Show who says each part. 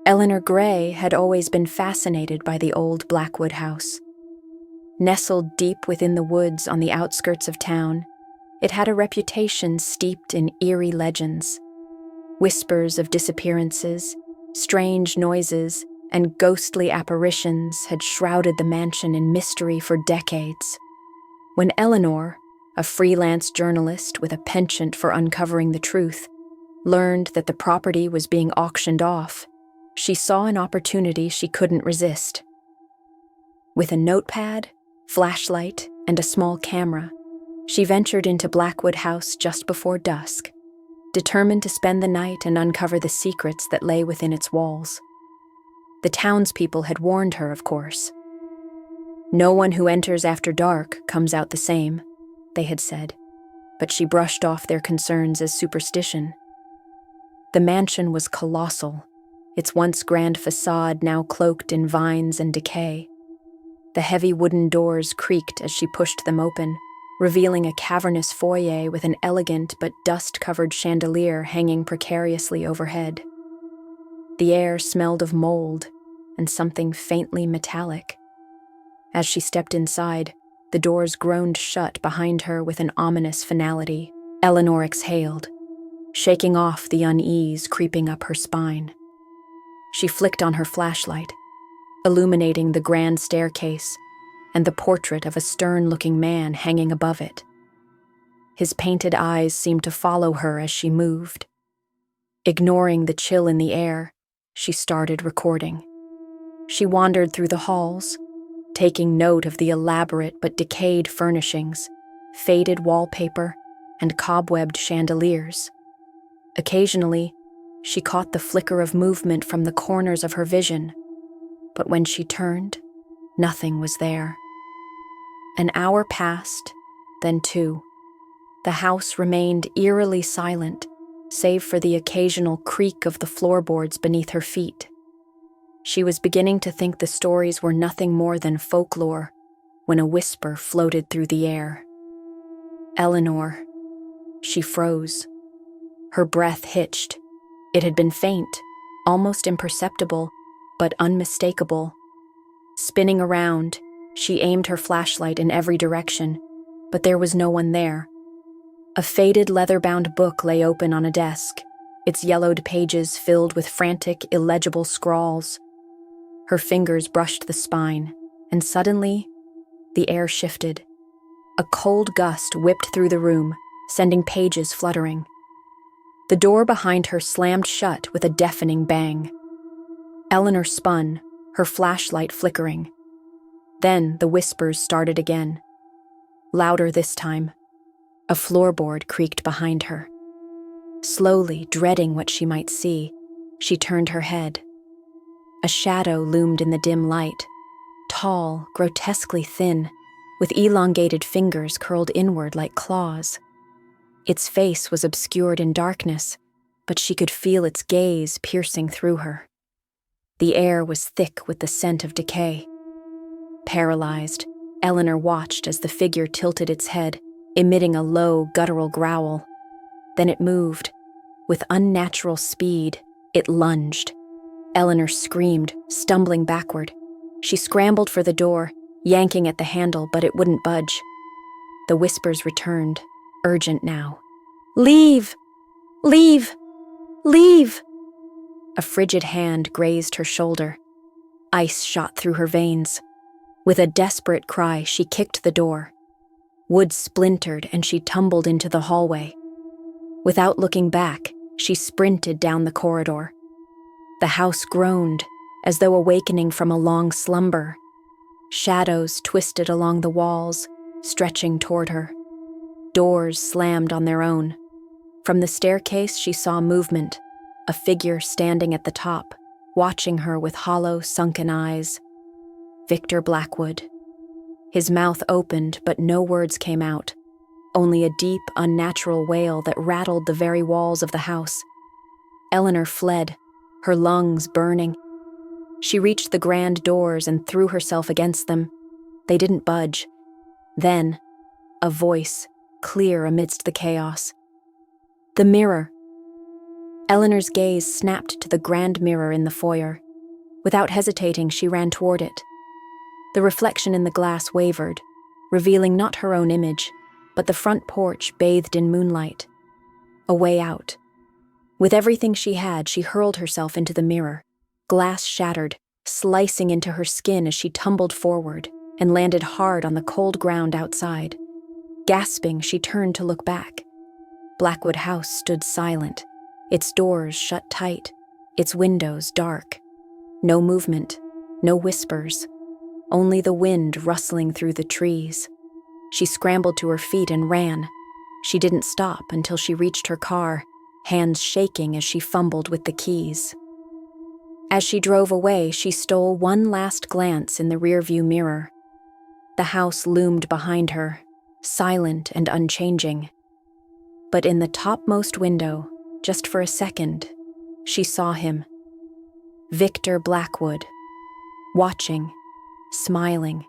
Speaker 1: Eleanor Gray had always been fascinated by the old Blackwood House. Nestled deep within the woods on the outskirts of town, it had a reputation steeped in eerie legends. Whispers of disappearances, strange noises, and ghostly apparitions had shrouded the mansion in mystery for decades. When Eleanor, a freelance journalist with a penchant for uncovering the truth, learned that the property was being auctioned off, she saw an opportunity she couldn't resist. With a notepad, flashlight, and a small camera, she ventured into Blackwood House just before dusk, determined to spend the night and uncover the secrets that lay within its walls. The townspeople had warned her, of course. "No one who enters after dark comes out the same," they had said, but she brushed off their concerns as superstition. The mansion was colossal, its once grand facade now cloaked in vines and decay. The heavy wooden doors creaked as she pushed them open, revealing a cavernous foyer with an elegant but dust-covered chandelier hanging precariously overhead. The air smelled of mold and something faintly metallic. As she stepped inside, the doors groaned shut behind her with an ominous finality. Eleanor exhaled, shaking off the unease creeping up her spine. She flicked on her flashlight, illuminating the grand staircase and the portrait of a stern-looking man hanging above it. His painted eyes seemed to follow her as she moved. Ignoring the chill in the air, she started recording. She wandered through the halls, taking note of the elaborate but decayed furnishings, faded wallpaper, and cobwebbed chandeliers. Occasionally, she caught the flicker of movement from the corners of her vision, but when she turned, nothing was there. An hour passed, then two. The house remained eerily silent, save for the occasional creak of the floorboards beneath her feet. She was beginning to think the stories were nothing more than folklore when a whisper floated through the air. "Eleanor." She froze. Her breath hitched. It had been faint, almost imperceptible, but unmistakable. Spinning around, she aimed her flashlight in every direction, but there was no one there. A faded leather-bound book lay open on a desk, its yellowed pages filled with frantic, illegible scrawls. Her fingers brushed the spine, and suddenly, the air shifted. A cold gust whipped through the room, sending pages fluttering. The door behind her slammed shut with a deafening bang. Eleanor spun, her flashlight flickering. Then the whispers started again. Louder this time. A floorboard creaked behind her. Slowly, dreading what she might see, she turned her head. A shadow loomed in the dim light, tall, grotesquely thin, with elongated fingers curled inward like claws. Its face was obscured in darkness, but she could feel its gaze piercing through her. The air was thick with the scent of decay. Paralyzed, Eleanor watched as the figure tilted its head, emitting a low, guttural growl. Then it moved. With unnatural speed, it lunged. Eleanor screamed, stumbling backward. She scrambled for the door, yanking at the handle, but it wouldn't budge. The whispers returned, urgent now. "Leave! Leave! Leave!" A frigid hand grazed her shoulder. Ice shot through her veins. With a desperate cry, she kicked the door. Wood splintered and she tumbled into the hallway. Without looking back, she sprinted down the corridor. The house groaned, as though awakening from a long slumber. Shadows twisted along the walls, stretching toward her. Doors slammed on their own. From the staircase, she saw movement, a figure standing at the top, watching her with hollow, sunken eyes. Victor Blackwood. His mouth opened, but no words came out, only a deep, unnatural wail that rattled the very walls of the house. Eleanor fled, her lungs burning. She reached the grand doors and threw herself against them. They didn't budge. Then, a voice, clear amidst the chaos. "The mirror." Eleanor's gaze snapped to the grand mirror in the foyer. Without hesitating, she ran toward it. The reflection in the glass wavered, revealing not her own image, but the front porch bathed in moonlight. A way out. With everything she had, she hurled herself into the mirror. Glass shattered, slicing into her skin as she tumbled forward and landed hard on the cold ground outside. Gasping, she turned to look back. Blackwood House stood silent, its doors shut tight, its windows dark. No movement, no whispers, only the wind rustling through the trees. She scrambled to her feet and ran. She didn't stop until she reached her car, hands shaking as she fumbled with the keys. As she drove away, she stole one last glance in the rearview mirror. The house loomed behind her, silent and unchanging. But in the topmost window, just for a second, she saw him. Victor Blackwood, watching, smiling,